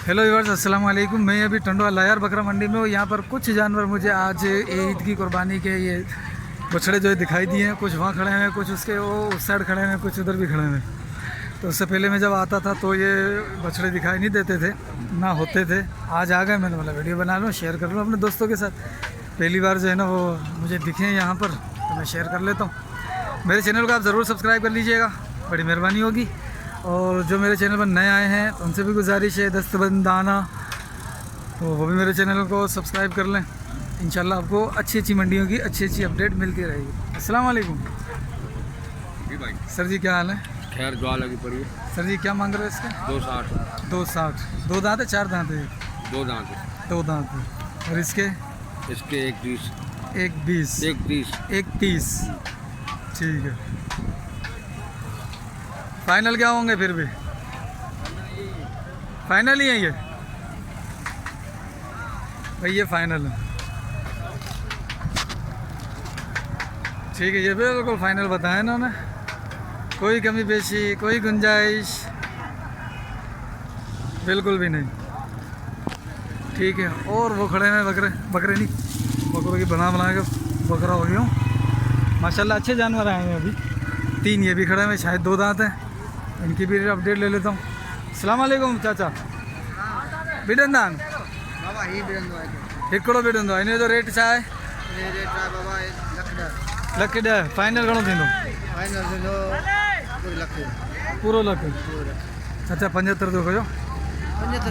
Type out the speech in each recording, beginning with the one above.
Hello viewers, अस्सलाम वालेकुम। मैं अभी टंडवा लायर बकरा मंडी में हूँ। यहाँ पर कुछ जानवर मुझे आज ईद की कुर्बानी के ये बछड़े जो दिखाई दिए हैं। कुछ वहाँ खड़े हैं, कुछ उसके वो उस साइड खड़े हैं, कुछ उधर भी खड़े हैं। तो उससे पहले मैं जब आता था तो ये बछड़े दिखाई नहीं देते थे, ना होते थे। आज आ गए, मैंने बोला वीडियो बना लूँ, शेयर कर लूँ अपने दोस्तों के साथ। पहली बार जो है ना वो मुझे दिखे यहाँ पर, तो मैं शेयर कर लेता हूँ। मेरे चैनल को आप ज़रूर सब्सक्राइब कर लीजिएगा, बड़ी मेहरबानी होगी। और जो मेरे चैनल पर नए आए हैं तो उनसे भी गुजारिश है, दस्तबंदाना, तो वो भी मेरे चैनल को सब्सक्राइब कर लें। इंशाल्लाह आपको अच्छी अच्छी मंडियों की अच्छी अच्छी अपडेट मिलती रहेगी। अस्सलाम वालेकुम जी भाई। सर जी, क्या हाल है? खैर दुआ लगी पड़ी है। सर जी क्या मांग रहे हैं इसके? 260। 260। दो दांत है, चार दांत है? 2 दांत है। 2 दांत है। और इसके? इसके 120। 120। 130। ठीक है। फाइनल क्या होंगे फिर भी? फाइनल ही है ये भाई, ये फाइनल है। ठीक है, ये बिल्कुल फाइनल बताया इन्होंने, कोई कमी पेशी, कोई गुंजाइश बिल्कुल भी नहीं। ठीक है। और वो खड़े हैं बकरे नहीं, बकरों की बना के बकरा हो गया हूँ माशाल्लाह। अच्छे जानवर आए हैं अभी। 3 ये भी खड़े हैं, शायद 2 दांत हैं। इनकी भी अपडेट ले लेता हूँ। अस्सलाम वालेकुम चाचा। बिडंदान हिकिड़ो बिडंदो, इन जो रेट छा आहे? लख ॾह। फाइनल घणो थींदो? पूरो लख। चाचा 75 थो कयो।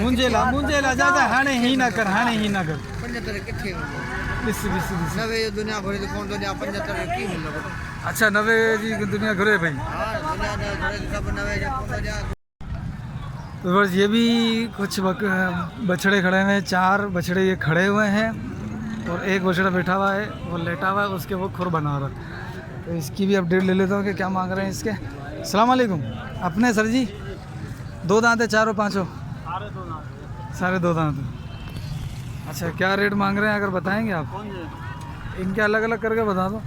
मुंहिंजे लाइ चाचा हाणे ही न कर, हाणे ही न कर। अच्छा, 90 जी दुनिया घुरे भाई। तो बस ये भी कुछ बछड़े खड़े हुए हैं। 4 बछड़े ये खड़े हुए हैं और एक बछड़ा बैठा हुआ है, वो लेटा हुआ है, उसके वो खुर बना रहा है। तो इसकी भी अपडेट ले लेता हूँ कि क्या मांग रहे हैं इसके। अस्सलाम वालेकुम। अपने सर जी 2 दांत है, चारों पाँचों? सारे 2 दांत हैं। अच्छा, क्या रेट मांग रहे हैं अगर बताएंगे आप? इनके अलग अलग करके बता दो।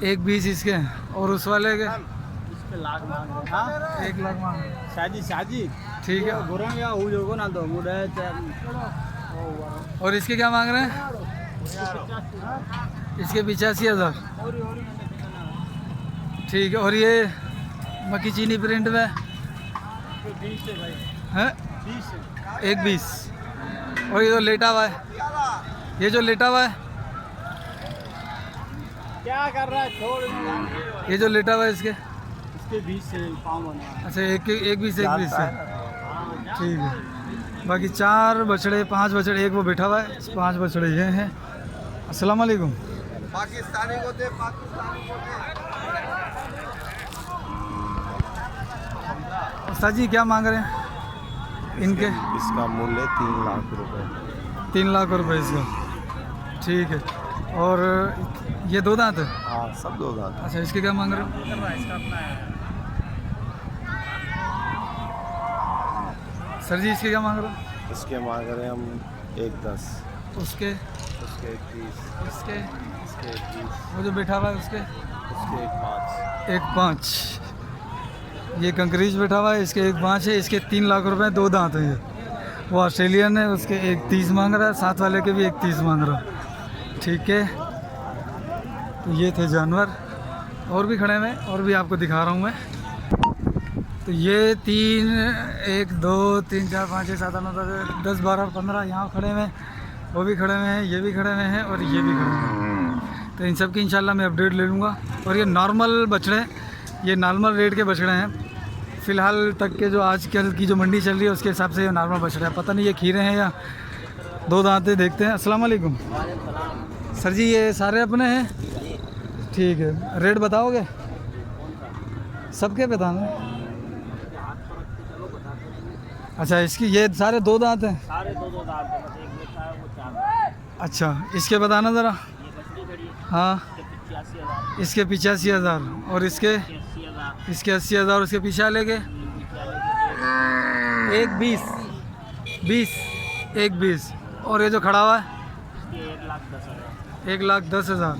120 इसके, और उस वाले के 1 लाख मांग 1 लाख मांग। शादी ठीक है। और इसके क्या मांग रहे हैं? इसके 85,000। ठीक है। और ये मक्की चीनी प्रिंट में है 120। और ये जो लेटा हुआ है, ये जो लेटा हुआ है क्या कर रहा है? छोड़। ये जो लेटा हुआ है इसके 20 से पाँव बना। अच्छा, एक 20 से। ठीक है। बाकी 4 बछड़े, 5 बछड़े, एक वो बैठा हुआ है, 5 बछड़े ये हैं। अस्सलाम वालेकुम। पाकिस्तानी को दे, पाकिस्तानी को दे। उस्ताद जी क्या मांग रहे हैं इनके? इसका मूल्य 3 लाख रुपए। 3 लाख रुपए इसका। ठीक है। और ये 2 दांत है? हाँ, सब 2 दांत। अच्छा, इसके क्या मांग रहे हो? सर जी इसके क्या मांग रहे हो? इसके मांग रहे हैं हम 110। उसके? उसके 21। इसके? इसके 21। वो जो बैठा हुआ है उसके? उसके 1.5। 1.5। ये कंकरीज बैठा हुआ है, इसके 1.5 है। इसके 3 लाख रुपए, 2 दांत है ये। वो ऑस्ट्रेलियन है, उसके 130 मांग रहा है, साथ वाले के भी 130 मांग रहा है। ठीक है। तो ये थे जानवर, और भी खड़े हैं, और भी आपको दिखा रहा हूँ मैं। तो ये 3, 1, 2, 3, 4, 5, 6, 7, 8, 9, 10, 12, 15 यहाँ खड़े हुए हैं, वो भी खड़े हुए हैं, ये भी खड़े हुए हैं, और ये भी खड़े हुए हैं। तो इन सब की इंशाल्लाह मैं अपडेट ले लूँगा। और ये नॉर्मल बछड़े, ये नॉर्मल रेट के बछड़े हैं फ़िलहाल तक के, जो आजकल की जो मंडी चल रही है उसके हिसाब से ये नॉर्मल बछड़े हैं। पता नहीं ये खीरे हैं या 2 दांतें, देखते हैं। अस्सलाम वालेकुम सर जी, ये सारे अपने हैं? ठीक है। रेट बताओगे सबके? बताना। अच्छा, इसकी ये सारे 2 दांत हैं? सारे 2 दांत हैं, बस एक बेटा है, वो 4। अच्छा, इसके बताना ज़रा। ये बछड़ी खड़ी है, हाँ, 85,000। इसके 85,000। और इसके? 80,000। इसके 80,000। उसके पीछे वाले के? 1.20। 1.20। और ये जो खड़ा हुआ है? 1,10,000। 1,10,000।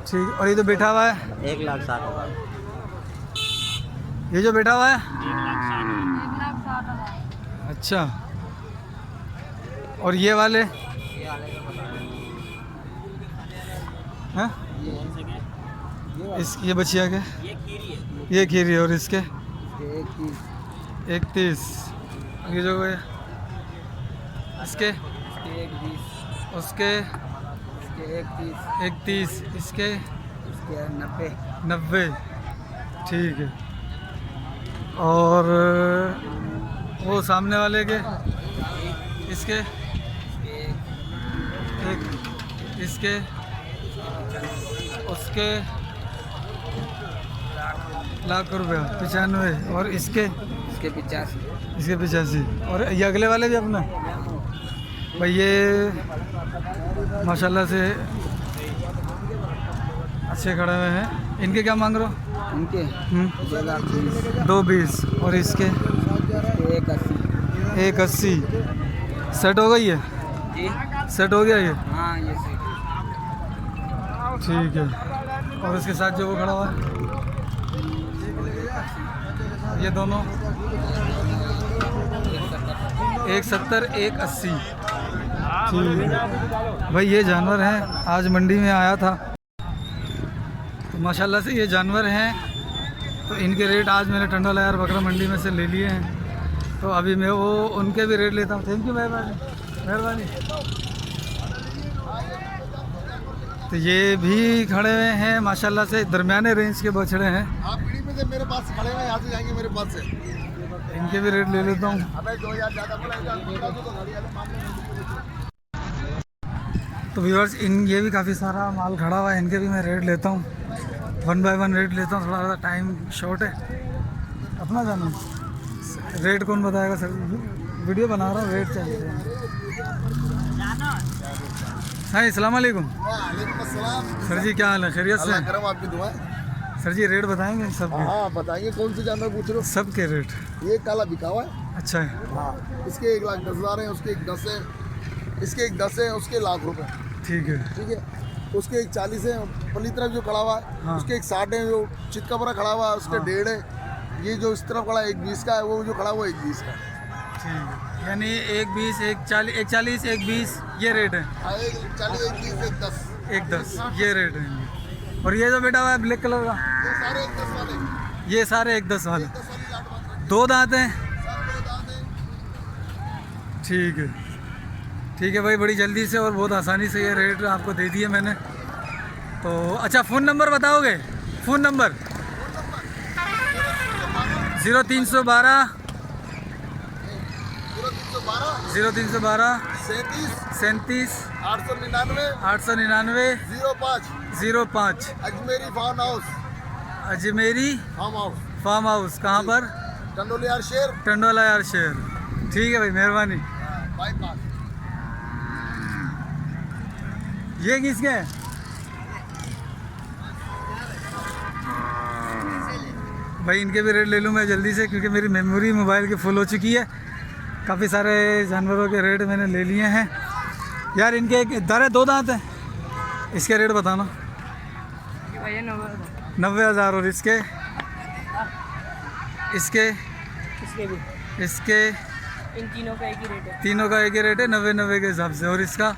ठीक। और ये जो बैठा हुआ है? 1,60,000। ये जो बैठा हुआ है? 1,60,000। अच्छा, और ये वाले ये वाले का बता रहे हैं? ये कौन से के? ये बचिया के, ये खीरी है। ये खीरी, और इसके एक 31, ये जो है इसके, एक 20, उसके एक 30, 31, इसके इसके 90, 90। ठीक है, और वो सामने वाले के इसके एक, इसके उसके लाख रुपया 95, और इसके इसके 85, इसके 85, और ये अगले वाले भी अपना भाई, ये माशाल्लाह से अच्छे खड़े हुए हैं। इनके क्या मांग रहे हो? उनके 220, और इसके 180। 180। सेट हो गई है? जी सेट हो गया ये? हाँ, ये सही। ठीक है, और इसके साथ जो वो खड़ा हुआ है ये दोनों 170, 180। ठीक है भाई, ये जानवर हैं, आज मंडी में आया था तो माशाल्लाह से ये जानवर हैं, तो इनके रेट आज मैंने टंडोला यार बकरा मंडी में से ले लिए हैं, तो अभी मैं वो उनके भी रेट लेता हूँ। थैंक यू, मेहरबानी। तो ये भी खड़े हुए हैं माशाल्लाह से, दरमियाने रेंज के बछड़े हैं। आप पीढ़ी में से मेरे पास खड़े हुए यहाँ से जाएंगे मेरे पास से। इनके भी रेट ले लेता हूँ। अबे 2000 ज़्यादा बोला, तो गाड़ी वाले मामले में। तो व्यूअर्स, ये भी काफ़ी सारा माल खड़ा हुआ है, इनके भी मैं रेट लेता हूँ, 1 बाय 1 रेट लेता हूँ। थोड़ा सा टाइम शॉर्ट है, अपना जाना रेट कौन बताएगा सर? वीडियो बना रहा हूँ, रेट चाहिए। हाँ, अस्सलाम वालेकुम वालेकुम अस्सलाम। सर जी, क्या हाल है? खैरियत से? अल्लाह करम, आपकी दुआ। सर जी रेट बताएंगे सब के? हाँ बताइए, कौन से जानवर पूछ रहे हो? सब के रेट? ये काला बिका हुआ है। अच्छा है। हाँ, इसके 1,10,000 है, उसके 1,10 है, इसके 1,10 है, उसके लाख रुपए। ठीक है। ठीक है, उसके 1,40 है, पली तरफ जो खड़ा हुआ है हाँ। उसके 1,60 है, जो चितका बड़ा खड़ा हुआ है उसके 1.5 है। ये जो इस तरफ खड़ा है 1,20 का है, वो जो खड़ा हुआ है 1,20 का है। ठीक है, यानी 120, 140, 120 ये रेट है। हाँ, 1,40, 1,20, 1,10। 110 ये रेट है इनके। और ये जो बेटा हुआ है ब्लैक कलर का, ये सारे 1,10 वाले, ये सारे 110 वाले, 1,10 वाली लाट बात रखी। 2 दांत हैं। सब 2 दांत हैं। ठीक है, ठीक है भाई, बड़ी जल्दी से और बहुत आसानी से ये रेट आपको दे दिए मैंने। तो अच्छा, फ़ोन नंबर बताओगे? Phone number 0312 0312 37 899 899 05 05। Ajmeri farm house. Ajmeri farm house, farm house, कहाँ पर? टंडोलियार शेर, टंडोला यार शेर। ठीक है भाई, मेहरबानी। बाईपास। ये किसके है? भाई इनके भी रेट ले लूँ मैं जल्दी से, क्योंकि मेरी मेमोरी मोबाइल की फुल हो चुकी है। काफ़ी सारे जानवरों के रेट मैंने ले लिए हैं यार। इनके दारे 2 दांत हैं, इसके रेट बताना। 90,000। और इसके इसके इसके भी इसके इन तीनों का एक ही रेट है। तीनों का एक ही रेट है 90 के हिसाब से। और इसका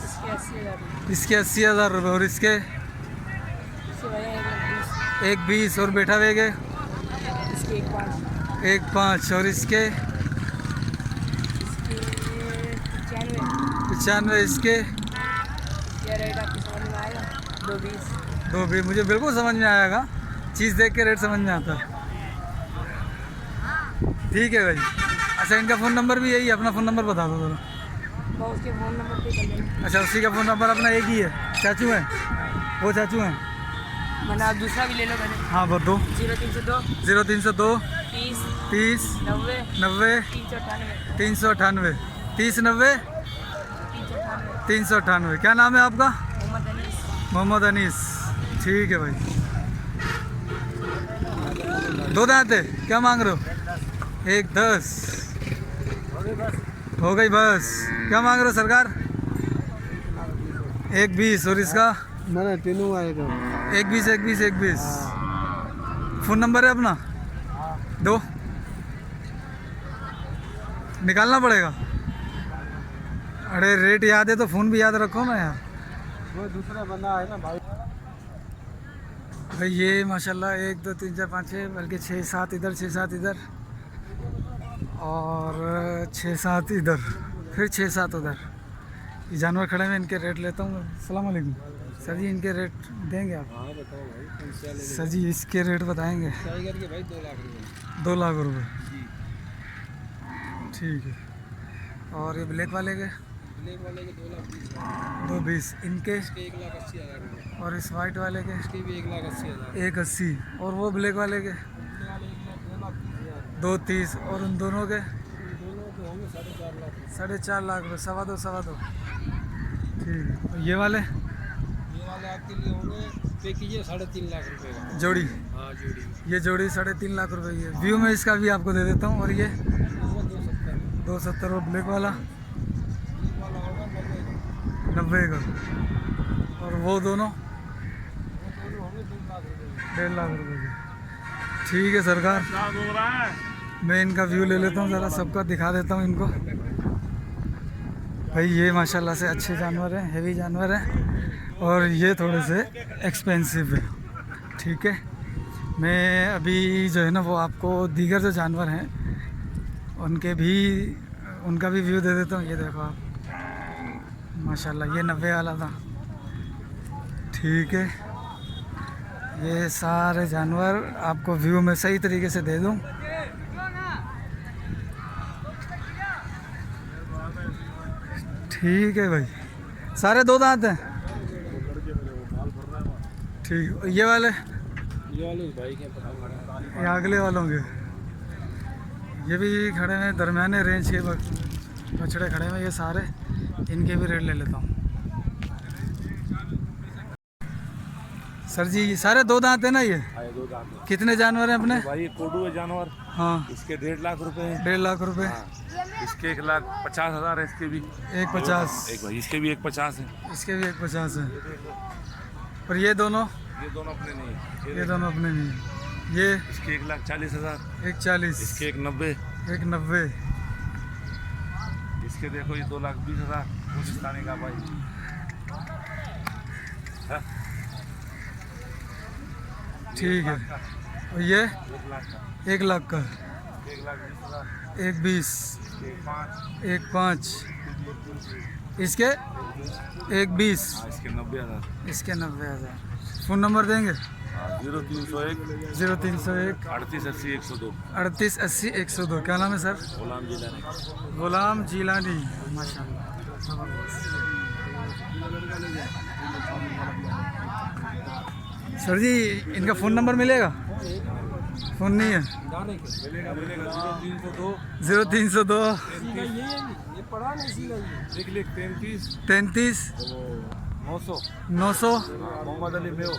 इसके 80,000, इसके 80,000 रुपये। और इसके इसके भैया 120। और बैठा हुए के इसके 1,5, 1,5। और इसके 95। इसके ये रेट आपको समझ में आएगा 220। 220 मुझे बिल्कुल समझ में आएगा, चीज़ देख के रेट समझ में आता है। ठीक है भाई। अच्छा, इनका फ़ोन नंबर भी यही है? अपना फ़ोन नंबर बता दो जरा। मैं उसके फ़ोन नंबर पे कर लेंगे। अच्छा, उसी का फ़ोन नंबर अपना एक ही है? चाचू हैं वो? चाचू हैं? मैंने आप दूसरा भी ले लो मैंने। हाँ दो। 0302 0302 30 30 90 90 398 398 30 90 398। 398। क्या नाम है आपका? मोहम्मद अनीस। मोहम्मद अनीस। ठीक है भाई। 2 दांत है, क्या मांग रहे हो? 1,10 हो गई बस। क्या मांग रहे हो सरकार? 1,20। और इसका? ना तीनों आएगा। 1,20 1,20 1,20। फ़ोन नंबर है अपना? दो। निकालना पड़ेगा। अरे रेट याद है तो फ़ोन भी याद रखो ना यार। वो दूसरा बंदा है ना भाई। भाई ये माशाल्लाह 1 2 3 4 5 6 बल्कि 6 7 इधर 6 7 इधर और 6 7 इधर फिर 6 7 उधर। ये जानवर खड़े हैं, इनके रेट लेता हूँ। अस्सलाम वालेकुम सर जी, इनके रेट देंगे आप? हाँ बताओ भाई। सर जी इसके रेट बताएंगे। टाइगर के भाई 2 लाख रुपए। 2 लाख रुपए ठीक है। और ये ब्लैक वाले के? ब्लैक वाले के 2 लाख 220। इनके? 1,80,000 रुपए। और इस वाइट वाले के? इसके भी 1,80,000। 180। और वो ब्लैक वाले के? 230। और उन दोनों के? दोनों के होंगे 4.5 लाख। 4.5 लाख रुपये। 2.25 ठीक है। और ये वाले? ये वाले आपके लिए होंगे पे कीजिए 3.5 लाख रुपए का जोड़ी? हाँ जोड़ी। ये जोड़ी 3.5 लाख रुपए की है। व्यू में इसका भी आपको दे देता हूँ। और ये? वो 270। 270। और ब्लैक वाला? ये वाला होगा 90 का। 90 का। और वो दोनों? वो दोनों होंगे 2 लाख रुपए। 1.5 लाख रुपए के। ठीक है सरकार, मैं इनका व्यू ले लेता हूँ ज़रा, सबका दिखा देता हूँ इनको। भाई ये माशाल्लाह से अच्छे जानवर हैं, हेवी जानवर हैं और ये थोड़े से एक्सपेंसिव है। ठीक है, मैं अभी जो है ना वो आपको दीगर जो जानवर हैं उनका भी व्यू दे देता हूँ। ये देखो आप माशाल्लाह, ये 90 वाला था। ठीक है, ये सारे जानवर आपको व्यू में सही तरीके से दे दूँ। ठीक है भाई, सारे 2 दांत हैं। ठीक। ये वाले? ये वाले भाई के पता ये अगले वालों के? ये भी खड़े हैं दरमियाने रेंज के बछड़े खड़े हैं ये सारे, इनके भी रेट ले लेता हूँ। सर जी ये सारे 2 दांत है ना? ये आए 2 दांत। कितने जानवर हैं अपने? भाई ये कोडू है जानवर। हाँ, इसके 1.5 लाख रुपए हैं। 1.5 लाख रुपए। इसके 1,50,000 है। इसके भी 150। एक भाई इसके भी 1,50 है। इसके भी 150 है। और ये दोनों? ये दोनों अपने नहीं है। ये दोनों अपने नहीं हैं। ये? इसके 1,40,000। 140। इसके 1,90। 190। इसके देखो ये 2,20,000 पाकिस्तानी का भाई। हाँ? ठीक है। और ये? 1 लाख का। 1 लाख का। 1,20,000। 120। 1,5। 1.5। इसके? 120। हाँ इसके 90,000। इसके 90,000। फ़ोन नंबर देंगे? 0301 0301 3880 102। 3880 102। क्या नाम है सर? गुलाम जिलानी। गुलाम जिलानी। माशाल्लाह सर जी, इनका फ़ोन नंबर मिलेगा? फ़ोन नहीं है? मिलेगा मिलेगा। 0302 0302 ये पढ़ा नहीं सीधा लिख लिख 33 33 900। 900। मोहम्मद अली मेो।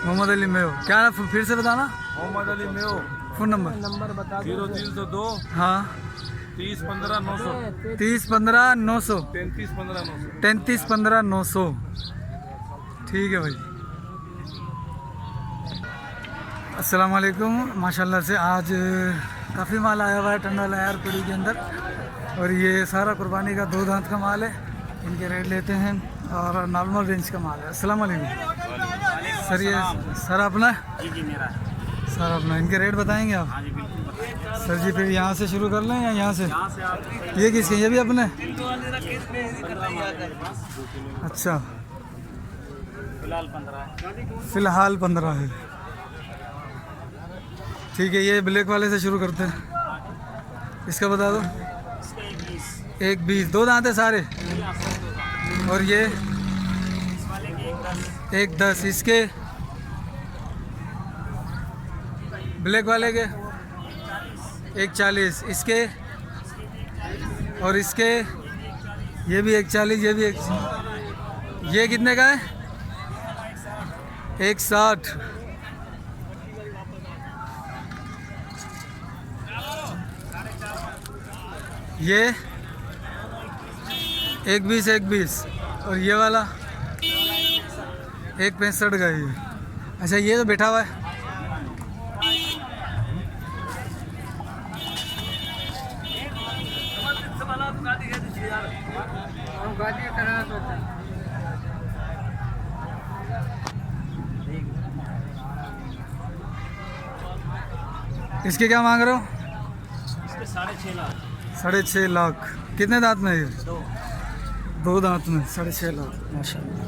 मोहम्मद अली मेयो। क्या फिर से बताना मोहम्मद अली मेो। Phone number? 0302 हाँ 30 15 900। 30 15 900। 33 15 900। 33 15 900। ठीक है भाई। अस्सलाम वालेकुम। माशाल्लाह से आज काफ़ी माल आया हुआ है टंडा यार पुरी के अंदर, और ये सारा कुर्बानी का 2 दांत का माल है। इनके रेट लेते हैं और नॉर्मल रेंज का माल है। अस्सलाम वालेकुम सर। ये सर अपना? जी जी मेरा है। सर अपना, इनके रेट बताएंगे आप? हाँ जी बिल्कुल बताइए। सर जी फिर यहाँ से शुरू कर लें या यहाँ से? यहाँ से आप ये किसके? ये भी अपने? अच्छा, फिलहाल 15 है। फ़िलहाल 15 है। ठीक है, ये ब्लैक वाले से शुरू करते हैं। इसका बता दो। इसका 120। 120। 2 दांत है सारे। और ये? इस वाले के 110। 110। इसके? ब्लैक वाले के? 140। इसके? और इसके? ये भी 140। ये भी ये कितने का है? 160। ये 120 120। और ये वाला 165 का ही है। अच्छा, ये तो बैठा हुआ है। इसके क्या मांग रहे हो? इसके 6.5 लाख। 6.5 लाख। कितने दांत में है ये? 2। 2 दांत में 6.5 लाख, माशाल्लाह।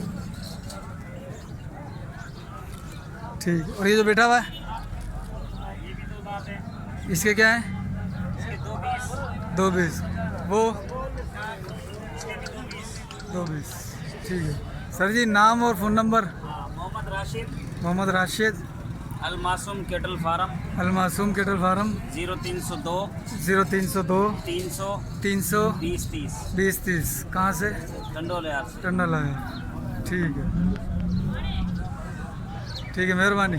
ठीक। और ये जो बैठा हुआ है ये भी 2 दांत है। इसके क्या है? इसके 2.20। 2.20। वो इसके भी 2.20। 2.20। ठीक है सर जी। नाम और फ़ोन नंबर? हाँ, Mohammad Rashid, Mohammad Rashid, Almasoom cattle farm, Almasoom cattle farm, 0302 0302 300 300 20 30। 20 30। कहाँ से? टंडोल यार से। टंडल आया। ठीक है, ठीक है, मेहरबानी।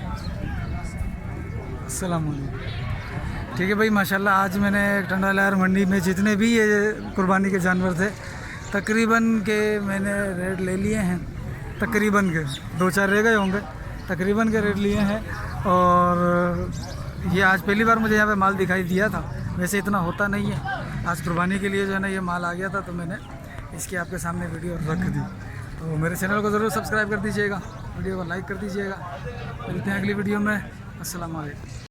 अस्सलाम वालेकुम। ठीक है भाई, माशाल्लाह आज मैंने टंडल यार मंडी में जितने भी ये कुर्बानी के जानवर थे तकरीबन के मैंने रेट ले लिए हैं। तकरीबन के 2-4 रह गए होंगे, तकरीबन के रेट लिए हैं। और ये आज पहली बार मुझे यहाँ पे माल दिखाई दिया था, वैसे इतना होता नहीं है। आज कुर्बानी के लिए जो है ना ये माल आ गया था, तो मैंने इसकी आपके सामने वीडियो रख दी। तो मेरे चैनल को ज़रूर सब्सक्राइब कर दीजिएगा, वीडियो को लाइक कर दीजिएगा। मिलते हैं अगली वीडियो में। अस्सलाम वालेकुम।